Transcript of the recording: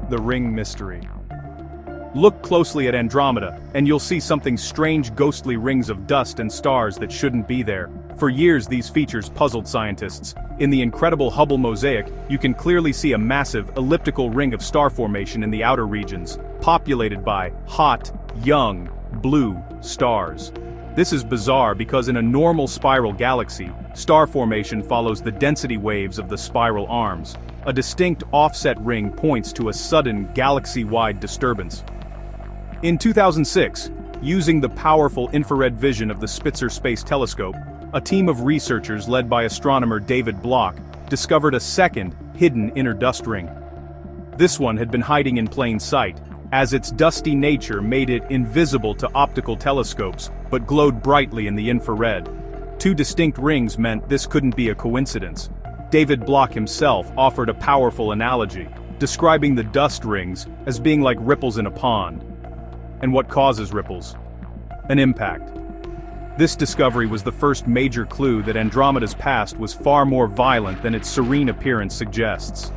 The ring mystery. Look closely at Andromeda, and you'll see something strange, ghostly rings of dust and stars that shouldn't be there. For years these features puzzled scientists. In the incredible Hubble mosaic, you can clearly see a massive, elliptical ring of star formation in the outer regions, populated by hot, young, blue stars. This is bizarre because in a normal spiral galaxy, star formation follows the density waves of the spiral arms. A distinct offset ring points to a sudden galaxy-wide disturbance. In 2006, using the powerful infrared vision of the Spitzer space telescope, a team of researchers led by astronomer David Bloch discovered a second, hidden inner dust ring. This one had been hiding in plain sight, as its dusty nature made it invisible to optical telescopes, but glowed brightly in the infrared. Two distinct rings meant this couldn't be a coincidence. David Bloch himself offered a powerful analogy, describing the dust rings as being like ripples in a pond. And what causes ripples? An impact. This discovery was the first major clue that Andromeda's past was far more violent than its serene appearance suggests.